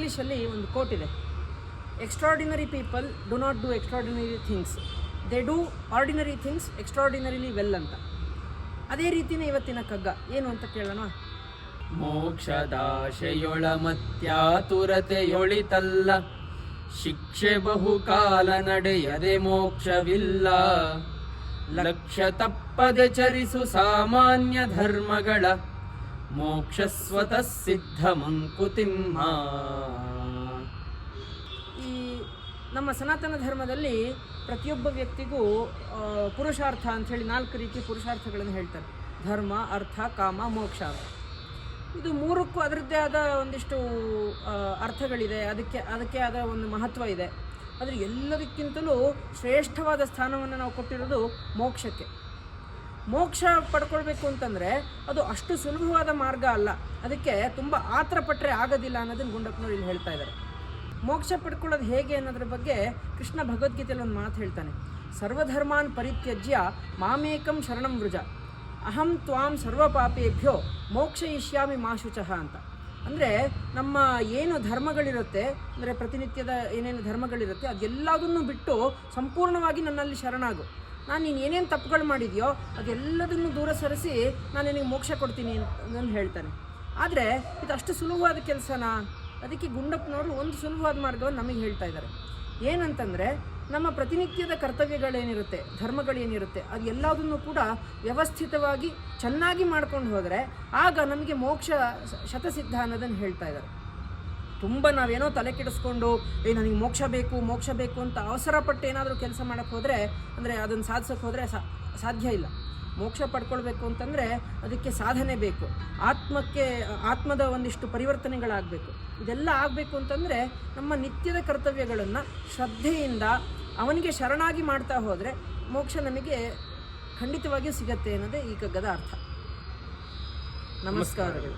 ಇಂಗ್ಲೀಷಲ್ಲಿ ಒಂದು ಕೋಟ್ ಇದೆ, extraordinary people do not do extraordinary things, they do ordinary things extraordinarily well ಅಂತ. ಅದೇ ರೀತಿಯೇ ಇವತ್ತಿನ ಕಗ್ಗ ಏನು ಅಂತ ಕೇಳೋಣ. ಮೋಕ್ಷದಾಶೆಯೊಳ ಮತ್ಯಾತುರತೆಯೊಳಿತಲ್ಲ, ಶಿಕ್ಷೆ ಬಹುಕಾಲ ನಡೆಯದೆ ಮೋಕ್ಷವಿಲ್ಲ. ಲಕ್ಷ್ಯ ತಪ್ಪದೆ ಚರಿಸು ಸಾಮಾನ್ಯ ಧರ್ಮಗಳ, ಮೋಕ್ಷ ಸ್ವತಃ ಸಿದ್ಧ ಮಂಕುತಿಮ್ಮ. ಈ ನಮ್ಮ ಸನಾತನ ಧರ್ಮದಲ್ಲಿ ಪ್ರತಿಯೊಬ್ಬ ವ್ಯಕ್ತಿಗೂ ಪುರುಷಾರ್ಥ ಅಂಥೇಳಿ 4 ರೀತಿಯ ಪುರುಷಾರ್ಥಗಳನ್ನು ಹೇಳ್ತಾರೆ. ಧರ್ಮ, ಅರ್ಥ, ಕಾಮ, ಮೋಕ್ಷ. ಇದು 3ಕ್ಕೂ ಅದರದ್ದೇ ಆದ ಒಂದಿಷ್ಟು ಅರ್ಥಗಳಿದೆ, ಅದಕ್ಕೆ ಆದ ಒಂದು ಮಹತ್ವ ಇದೆ. ಆದರೆ ಎಲ್ಲದಕ್ಕಿಂತಲೂ ಶ್ರೇಷ್ಠವಾದ ಸ್ಥಾನವನ್ನು ನಾವು ಕೊಟ್ಟಿರೋದು ಮೋಕ್ಷಕ್ಕೆ. ಮೋಕ್ಷ ಪಡ್ಕೊಳ್ಬೇಕು ಅಂತಂದರೆ ಅದು ಅಷ್ಟು ಸುಲಭವಾದ ಮಾರ್ಗ ಅಲ್ಲ, ಅದಕ್ಕೆ ತುಂಬ ಆತರ ಪಟ್ಟರೆ ಆಗೋದಿಲ್ಲ ಅನ್ನೋದನ್ನು ಗುಂಡಪ್ಪನವ್ರು ಇಲ್ಲಿ ಹೇಳ್ತಾ ಇದ್ದಾರೆ. ಮೋಕ್ಷ ಪಡ್ಕೊಳ್ಳೋದು ಹೇಗೆ ಅನ್ನೋದ್ರ ಬಗ್ಗೆ ಕೃಷ್ಣ ಭಗವದ್ಗೀತೆಯಲ್ಲಿ ಒಂದು ಮಾತು ಹೇಳ್ತಾನೆ. ಸರ್ವಧರ್ಮಾನ್ ಪರಿತ್ಯಜ್ಯ ಮಾಮೇಕಂ ಶರಣಂ ವೃಜ, ಅಹಂ ತ್ವಾಂ ಸರ್ವ ಪಾಪೇಭ್ಯೋ ಮೋಕ್ಷಯಿಷ್ಯಾಮಿ ಮಾ ಶುಚಃ ಅಂತ. ಅಂದರೆ ನಮ್ಮ ಏನು ಧರ್ಮಗಳಿರುತ್ತೆ, ಅಂದರೆ ಪ್ರತಿನಿತ್ಯದ ಏನೇನು ಧರ್ಮಗಳಿರುತ್ತೆ ಅದೆಲ್ಲದನ್ನು ಬಿಟ್ಟು ಸಂಪೂರ್ಣವಾಗಿ ನನ್ನಲ್ಲಿ ಶರಣಾಗು. ನಾನು ನೀನು ಏನೇನು ತಪ್ಪುಗಳು ಮಾಡಿದೆಯೋ ಅದೆಲ್ಲದನ್ನು ದೂರ ಸರಿಸಿ ನಾನು ನಿನಗೆ ಮೋಕ್ಷ ಕೊಡ್ತೀನಿ ಅಂತ ಹೇಳ್ತಾನೆ. ಆದರೆ ಇದು ಅಷ್ಟು ಸುಲಭವಾದ ಕೆಲಸನಾ? ಅದಕ್ಕೆ ಗುಂಡಪ್ಪನವರು ಒಂದು ಸುಲಭವಾದ ಮಾರ್ಗವನ್ನು ನಮಗೆ ಹೇಳ್ತಾ ಇದ್ದಾರೆ. ಏನಂತಂದರೆ, ನಮ್ಮ ಪ್ರತಿನಿತ್ಯದ ಕರ್ತವ್ಯಗಳೇನಿರುತ್ತೆ, ಧರ್ಮಗಳೇನಿರುತ್ತೆ ಅದು ಎಲ್ಲದನ್ನು ಕೂಡ ವ್ಯವಸ್ಥಿತವಾಗಿ ಚೆನ್ನಾಗಿ ಮಾಡ್ಕೊಂಡು ಹೋದರೆ ಆಗ ನಮಗೆ ಮೋಕ್ಷ ಶತಸಿದ್ಧ ಅನ್ನೋದನ್ನು ಹೇಳ್ತಾ ಇದ್ದಾರೆ. ತುಂಬ ನಾವೇನೋ ತಲೆ ಕೆಡಿಸ್ಕೊಂಡು ನನಗೆ ಮೋಕ್ಷ ಬೇಕು ಅಂತ ಅವಸರಪಟ್ಟು ಏನಾದರೂ ಕೆಲಸ ಮಾಡೋಕ್ಕೆ ಹೋದರೆ, ಅಂದರೆ ಅದನ್ನು ಸಾಧಿಸೋಕ್ಕೆ ಹೋದರೆ ಸಾಧ್ಯ ಇಲ್ಲ. ಮೋಕ್ಷ ಪಡ್ಕೊಳ್ಬೇಕು ಅಂತಂದರೆ ಅದಕ್ಕೆ ಸಾಧನೆ ಬೇಕು, ಆತ್ಮದ ಒಂದಿಷ್ಟು ಪರಿವರ್ತನೆಗಳಾಗಬೇಕು. ಇದೆಲ್ಲ ಆಗಬೇಕು ಅಂತಂದರೆ ನಮ್ಮ ನಿತ್ಯದ ಕರ್ತವ್ಯಗಳನ್ನು ಶ್ರದ್ಧೆಯಿಂದ ಅವನಿಗೆ ಶರಣಾಗಿ ಮಾಡ್ತಾ ಹೋದರೆ ಮೋಕ್ಷ ನಮಗೆ ಖಂಡಿತವಾಗಿಯೂ ಸಿಗತ್ತೆ ಅನ್ನೋದೇ ಈ ಕಗ್ಗದ ಅರ್ಥ. ನಮಸ್ಕಾರಗಳು.